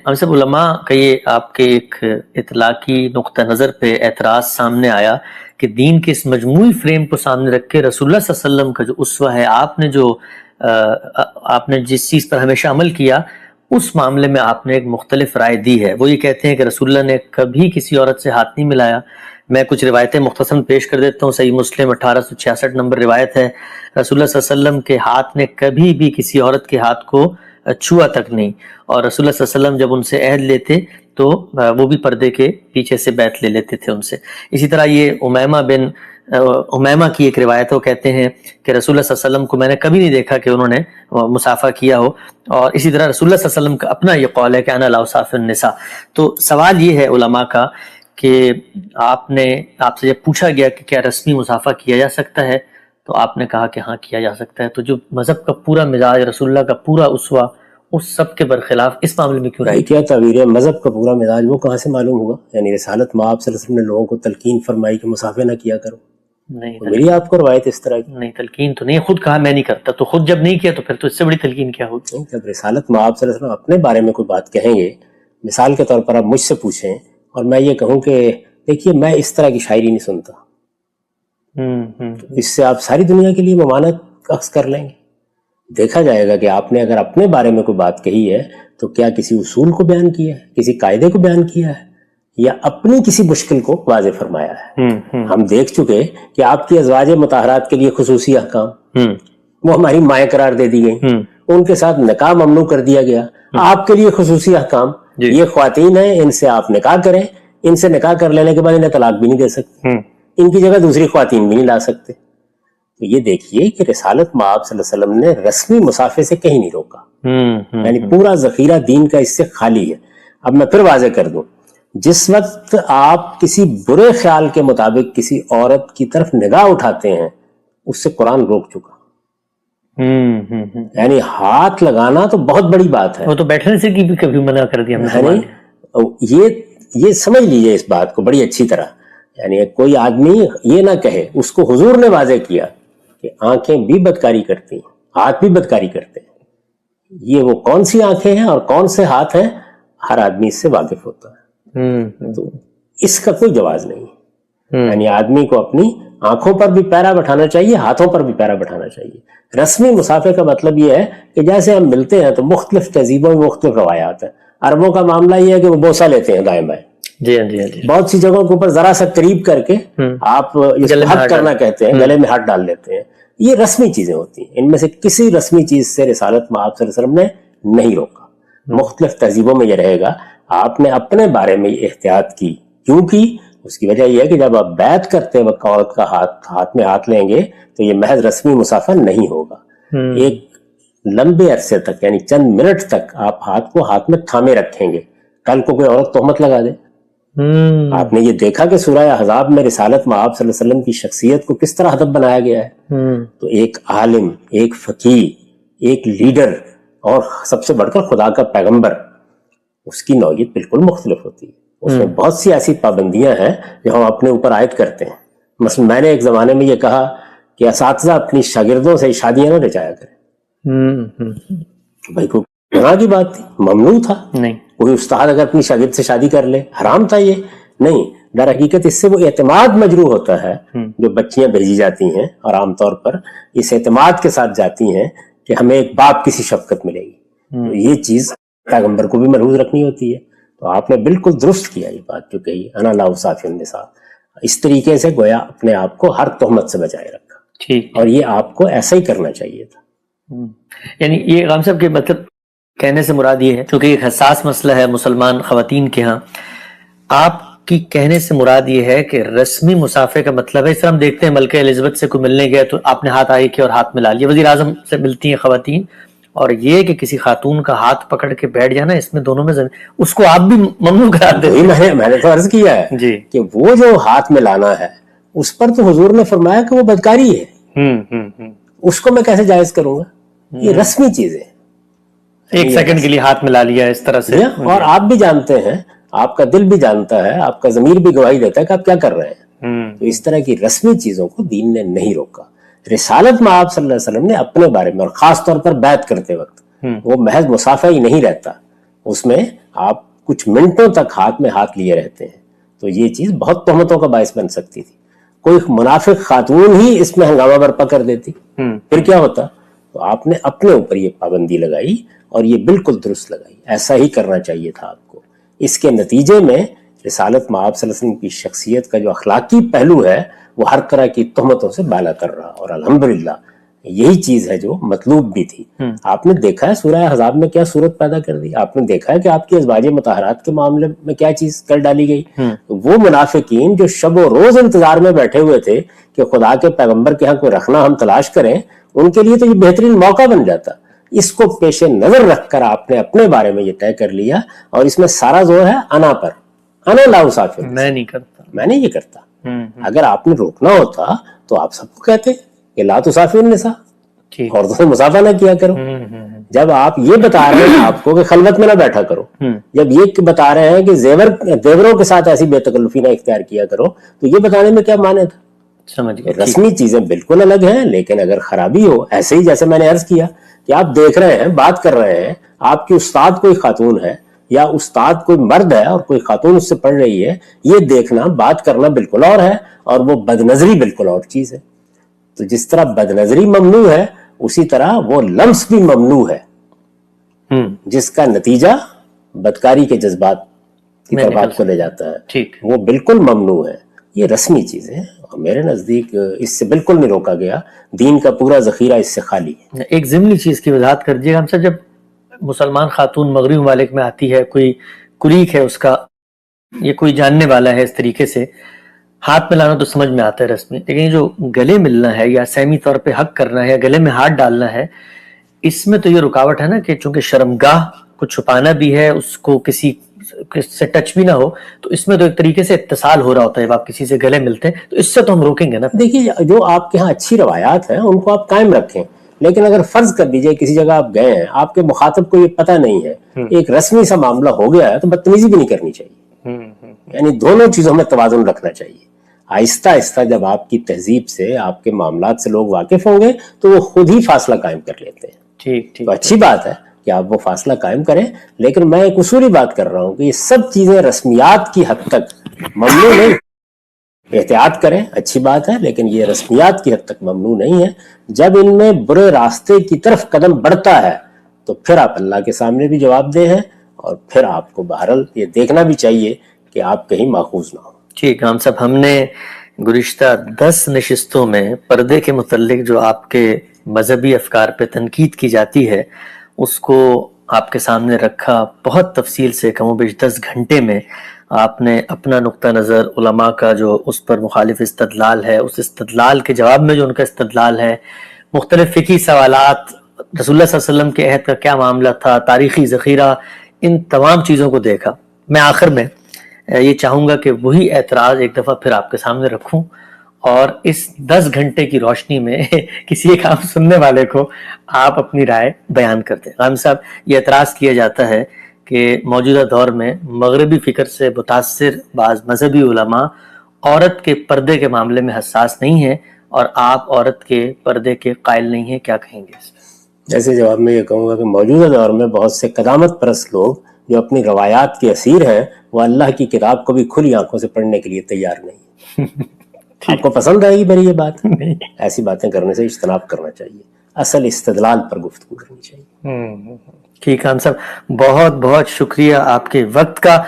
ہم سب علماء کا یہ آپ کے ایک اطلاقی نقطہ نظر پہ اعتراض سامنے آیا کہ دین کے اس مجموعی فریم کو سامنے رکھ کے رسول اللہ صلی اللہ علیہ وسلم کا جو اسوہ ہے، آپ نے جس چیز پر ہمیشہ عمل کیا، اس معاملے میں آپ نے ایک مختلف رائے دی ہے۔ وہ یہ کہتے ہیں کہ رسول اللہ نے کبھی کسی عورت سے ہاتھ نہیں ملایا۔ میں کچھ روایتیں مختصراً پیش کر دیتا ہوں۔ صحیح مسلم 1866 نمبر روایت ہے، رسول اللہ صلی اللہ علیہ وسلم کے ہاتھ نے کبھی بھی کسی عورت کے ہاتھ کو چھوا تک نہیں، اور رسول اللہ صلی اللہ علیہ وسلم جب ان سے عہد لیتے تو وہ بھی پردے کے پیچھے سے بیعت لے لیتے تھے ان سے۔ اسی طرح یہ امیمہ کی ایک روایت ہے، وہ کہتے ہیں کہ رسول اللہ صلی اللہ علیہ وسلم کو میں نے کبھی نہیں دیکھا کہ انہوں نے مصافحہ کیا ہو، اور اسی طرح رسول اللہ صلی اللہ علیہ وسلم کا اپنا یہ قول ہے کہ انا لا اصافح النساء۔ تو سوال یہ ہے علماء کا کہ آپ سے جب پوچھا گیا کہ کیا رسمی مصافحہ کیا جا سکتا ہے تو آپ نے کہا کہ ہاں کیا جا سکتا ہے، تو جو مذہب کا پورا مزاج، رسول اللہ کا پورا اسوہ، اس سب کے برخلاف اس معاملے میں کیوں رائے؟ کیا تعبیر ہے مذہب کا پورا مزاج؟ وہ کہاں سے معلوم ہوگا؟ یعنی رسالت مآب صلی اللہ علیہ وسلم نے لوگوں کو تلقین فرمائی کہ مصافحہ نہ کیا کرو؟ نہیں، میری آپ کو روایت اس طرح کی نہیں، تلقین تو نہیں، خود کہا میں نہیں کرتا، تو خود جب نہیں کیا تو پھر تو اس سے بڑی تلقین کیا ہوگی؟ نہیں، جب رسالت مآب صلی اللہ علیہ وسلم اپنے بارے میں کوئی بات کہیں گے، مثال کے طور پر آپ مجھ سے پوچھیں اور میں یہ کہوں کہ دیکھیے میں اس طرح کی شاعری نہیں سنتا، اس سے آپ ساری دنیا کے لیے ممانعت اخذ کر لیں گے۔ دیکھا جائے گا کہ آپ نے اگر اپنے بارے میں کوئی بات کہی ہے تو کیا کسی اصول کو بیان کیا ہے، کسی قاعدے کو بیان کیا ہے، یا اپنی کسی مشکل کو واضح فرمایا ہے؟ ہم دیکھ چکے کہ آپ کی ازواج مطہرات کے لیے خصوصی احکام وہ ہماری مائیں قرار دے دی گئی، ان کے ساتھ نکاح ممنوع کر دیا گیا۔ آپ کے لیے خصوصی احکام، یہ خواتین ہیں، ان سے آپ نکاح کریں، ان سے نکاح کر لینے کے بعد انہیں طلاق بھی نہیں دے سکتے، ان کی جگہ دوسری خواتین بھی نہیں لا سکتے۔ تو یہ دیکھیے کہ رسالت مآب صلی اللہ علیہ وسلم نے رسمی مصافحے سے کہیں نہیں روکا، یعنی پورا ذخیرہ دین کا اس سے خالی ہے۔ اب میں پھر واضح کر دوں، جس وقت آپ کسی برے خیال کے مطابق کسی عورت کی طرف نگاہ اٹھاتے ہیں، اس سے قرآن روک چکا۔ یعنی ہاتھ لگانا تو بہت بڑی بات ہے، وہ تو بیٹھنے سے کی بھی کبھی منع کر دیا ہم نے۔ یہ سمجھ لیجئے اس بات کو بڑی اچھی طرح، یعنی کوئی آدمی یہ نہ کہے، اس کو حضور نے واضح کیا کہ آنکھیں بھی بدکاری کرتی ہیں، ہاتھ بھی بدکاری کرتے ہیں۔ یہ وہ کون سی آنکھیں ہیں اور کون سے ہاتھ ہیں، ہر آدمی اس سے واقف ہوتا ہے، تو اس کا کوئی جواز نہیں ہے۔ یعنی آدمی کو اپنی آنکھوں پر بھی پیرا بٹھانا چاہیے، ہاتھوں پر بھی پیرا بٹھانا چاہیے۔ رسمی مصافحے کا مطلب یہ ہے کہ جیسے ہم ملتے ہیں تو مختلف تہذیبوں میں مختلف روایات ہیں۔ عربوں کا معاملہ یہ ہے کہ وہ بوسہ لیتے ہیں دائیں بائیں، بہت سی جگہوں کے اوپر ذرا سا قریب کر کے آپ حق کرنا کہتے ہیں، گلے میں ہاتھ ڈال لیتے ہیں۔ یہ رسمی چیزیں ہوتی ہیں، ان میں سے کسی رسمی چیز سے رسالت مآب صلی اللہ علیہ وسلم نے نہیں روکا۔ مختلف تہذیبوں میں یہ رہے گا، آپ نے اپنے بارے میں یہ احتیاط کی، کیوں کی؟ اس کی وجہ یہ ہے کہ جب آپ بیعت کرتے وقت عورت کا ہاتھ میں ہاتھ لیں گے تو یہ محض رسمی مصافحہ نہیں ہوگا، ایک لمبے عرصے تک یعنی چند منٹ تک آپ ہاتھ میں تھامے رکھیں گے، کل کو کوئی عورت تہمت لگا دے۔ آپ نے یہ دیکھا کہ سورہ احزاب میں رسالت مآب صلی اللہ علیہ وسلم کی شخصیت کو کس طرح ہدف بنایا گیا ہے۔ تو ایک عالم، ایک فقیہ، ایک لیڈر اور سب سے بڑھ کر خدا کا پیغمبر، اس کی نوعیت بالکل مختلف ہوتی ہے۔ اس میں بہت سی ایسی پابندیاں ہیں جو ہم اپنے اوپر عائد کرتے ہیں۔ مثلا میں نے ایک زمانے میں یہ کہا کہ اساتذہ اپنی شاگردوں سے شادیاں نہ رچایا کریں۔ بھائی کو گناہ کی بات تھی، ممنوع تھا، نہیں کوئی استاد اگر اپنی شاگرد سے شادی کر لے حرام تھا یہ نہیں۔ در حقیقت اس سے وہ اعتماد مجروح ہوتا ہے جو بچیاں بھیجی جاتی ہیں، اور عام طور پر اس اعتماد کے ساتھ جاتی ہیں کہ ہمیں ایک باپ کی سی شفقت ملے گی، تو یہ چیز پیغمبر کو بھی ملحوظ رکھنی ہوتی ہے۔ تو آپ نے بالکل درست کیا یہ بات جو کہی، انا لا اصافح النساء، اس طریقے سے گویا اپنے آپ کو ہر تہمت سے بچائے رکھا، ٹھیک، اور یہ آپ کو ایسا ہی کرنا چاہیے تھا۔ یعنی یہ غام صاحب کے مطلب کہنے سے مراد یہ ہے، چونکہ ایک حساس مسئلہ ہے مسلمان خواتین کے ہاں، آپ کی کہنے سے مراد یہ ہے کہ رسمی مصافحے کا مطلب ہے، اس طرح ہم دیکھتے ہیں ملکہ الزبتھ سے کوئی ملنے گیا تو آپ نے ہاتھ آگے کیا اور ہاتھ ملا لیا، وزیر اعظم سے ملتی ہیں خواتین، اور یہ کہ کسی خاتون کا ہاتھ پکڑ کے بیٹھ جانا، اس میں دونوں میں اس کو آپ بھی ممنوع قرار دیتے ہیں۔ میں نے تو عرض کیا ہے جی کہ وہ جو ہاتھ ملانا ہے اس پر تو حضور نے فرمایا کہ وہ بدکاری ہے، اس کو میں کیسے جائز کروں گا؟ یہ رسمی چیز ہے، ایک سیکنڈ کے لیے ہاتھ ملا لیا اس طرح سے، اور آپ بھی جانتے ہیں، آپ کا دل بھی جانتا ہے، آپ کا ضمیر بھی گواہی دیتا ہے کہ آپ کیا کر رہے ہیں۔ تو اس طرح کی رسمی چیزوں کو دین نے نہیں روکا۔ رسالت مآب صلی اللہ علیہ وسلم نے اپنے بارے میں، اور خاص طور پر بیعت کرتے وقت، وہ محض مصافحہ ہی نہیں رہتا، اس میں آپ کچھ منٹوں تک ہاتھ میں ہاتھ لیے رہتے ہیں، تو یہ چیز بہت تہمتوں کا باعث بن سکتی تھی. کوئی منافق خاتون ہی اس میں ہنگامہ برپا کر دیتی، پھر کیا ہوتا؟ تو آپ نے اپنے اوپر یہ پابندی لگائی اور یہ بالکل درست لگائی. ایسا ہی کرنا چاہیے تھا آپ کو. اس کے نتیجے میں رسالت مآب صلی اللہ علیہ وسلم کی شخصیت کا جو اخلاقی پہلو ہے وہ ہر طرح کی تہمتوں سے بالا کر رہا، اور الحمدللہ یہی چیز ہے جو مطلوب بھی تھی. آپ نے دیکھا ہے سورہ احزاب میں کیا صورت پیدا کر دی، آپ نے دیکھا ہے کہ آپ کی ازواج مطہرات کے معاملے میں کیا چیز کر ڈالی گئی. وہ منافقین جو شب و روز انتظار میں بیٹھے ہوئے تھے کہ خدا کے پیغمبر کے ہاں کوئی رکھنا ہم تلاش کریں، ان کے لیے تو یہ بہترین موقع بن جاتا. اس کو پیش نظر رکھ کر آپ نے اپنے بارے میں یہ طے کر لیا، اور اس میں سارا زور ہے انا پر. انا لا اسافر، میں نہیں کرتا، میں نہیں یہ کرتا. اگر آپ نے روکنا ہوتا تو آپ سب کو کہتے کہ لا تسافر النساء، عورتوں سے مسافہ نہ کیا کرو. جب آپ یہ بتا رہے ہیں آپ کو کہ خلوت میں نہ بیٹھا کرو، جب یہ بتا رہے ہیں کہ زیوروں کے ساتھ ایسی بے تکلفی نہ اختیار کیا کرو، تو یہ بتانے میں کیا معنی تھا؟ سمجھ گئے. رسمی چیزیں بالکل الگ ہیں، لیکن اگر خرابی ہو، ایسے ہی جیسے میں نے عرض کیا کہ آپ دیکھ رہے ہیں، بات کر رہے ہیں، آپ کی استاد کوئی خاتون ہے یا استاد کوئی مرد ہے اور کوئی خاتون اس سے پڑھ رہی ہے، یہ دیکھنا بات کرنا بالکل اور ہے، اور وہ بدنظری بالکل اور چیز ہے. تو جس طرح بدنظری ممنوع ہے اسی طرح وہ لمس بھی ممنوع ہے، جس کا نتیجہ بدکاری کے جذبات کی طرف آپ کو لے جاتا ہے، وہ بالکل ممنوع ہے. یہ رسمی چیزیں ہیں اور میرے نزدیک اس سے بالکل نہیں روکا گیا. دین کا پورا ذخیرہ اس سے خالی ہے. ایک ضمنی چیز کی وضاحت کر دیجیے ہم سے، جب مسلمان خاتون مغربی ممالک میں آتی ہے، کوئی کلیگ ہے اس کا، یہ کوئی جاننے والا ہے، اس طریقے سے ہاتھ ملانا تو سمجھ میں آتا ہے رسمی، لیکن یہ جو گلے ملنا ہے یا سہمی طور پہ حق کرنا ہے یا گلے میں ہاتھ ڈالنا ہے، اس میں تو یہ رکاوٹ ہے نا کہ چونکہ شرمگاہ کو چھپانا بھی ہے، اس کو کسی سے ٹچ بھی نہ ہو، تو اس میں تو ایک طریقے سے اتصال ہو رہا ہوتا ہے جب آپ کسی سے گلے ملتے ہیں، تو اس سے تو ہم روکیں گے نا. دیکھیے جو آپ کے ہاں اچھی روایات ہیں ان کو آپ قائم رکھیں، لیکن اگر فرض کر دیجئے کسی جگہ آپ گئے ہیں، آپ کے مخاطب کو یہ پتہ نہیں ہے، ایک رسمی سا معاملہ ہو گیا ہے، تو بدتمیزی بھی نہیں کرنی چاہیے. یعنی دونوں چیزوں میں توازن رکھنا چاہیے. آہستہ آہستہ جب آپ کی تہذیب سے، آپ کے معاملات سے لوگ واقف ہوں گے تو وہ خود ہی فاصلہ قائم کر لیتے ہیں. تو اچھی بات ہے کہ آپ وہ فاصلہ قائم کریں، لیکن میں ایک اصولی بات کر رہا ہوں کہ یہ سب چیزیں رسمیات کی حد تک ممنوع نہیں. احتیاط کریں، اچھی بات ہے، لیکن یہ رسمیات کی حد تک ممنوع نہیں ہے. جب ان میں برے راستے کی طرف قدم بڑھتا ہے تو پھر آپ اللہ کے سامنے بھی جواب دہ ہیں، اور پھر آپ کو بہرحال یہ دیکھنا بھی چاہیے کہ آپ کہیں ماخوذ نہ ہو. ٹھیک ہم صاحب، ہم نے گزشتہ 10 نشستوں میں پردے کے متعلق جو آپ کے مذہبی افکار پہ تنقید کی جاتی ہے اس کو آپ کے سامنے رکھا، بہت تفصیل سے، کم و بیش 10 گھنٹے میں آپ نے اپنا نقطہ نظر، علماء کا جو اس پر مخالف استدلال ہے، اس استدلال کے جواب میں جو ان کا استدلال ہے، مختلف فقہی سوالات، رسول اللہ صلی اللہ علیہ وسلم کے عہد کا کیا معاملہ تھا، تاریخی ذخیرہ، ان تمام چیزوں کو دیکھا. میں آخر میں یہ چاہوں گا کہ وہی اعتراض ایک دفعہ پھر آپ کے سامنے رکھوں اور اس 10 گھنٹے کی روشنی میں کسی ایک عام سننے والے کو آپ اپنی رائے بیان کر دیں. غام صاحب، یہ اعتراض کیا جاتا ہے کہ موجودہ دور میں مغربی فکر سے متاثر بعض مذہبی علماء عورت کے پردے کے معاملے میں حساس نہیں ہیں اور آپ عورت کے پردے کے قائل نہیں ہیں، کیا کہیں گے اس میں؟ ایسے جواب میں یہ کہوں گا کہ موجودہ دور میں بہت سے قدامت پرست لوگ جو اپنی روایات کے اسیر ہیں وہ اللہ کی کتاب کو بھی کھلی آنکھوں سے پڑھنے کے لیے تیار نہیں. آپ کو پسند آئے گی میری یہ بات؟ ایسی باتیں کرنے سے اجتناب کرنا چاہیے، اصل استدلال پر گفتگو کرنی چاہیے. ٹھیک ہے ہم صاحب، بہت بہت شکریہ آپ کے وقت کا.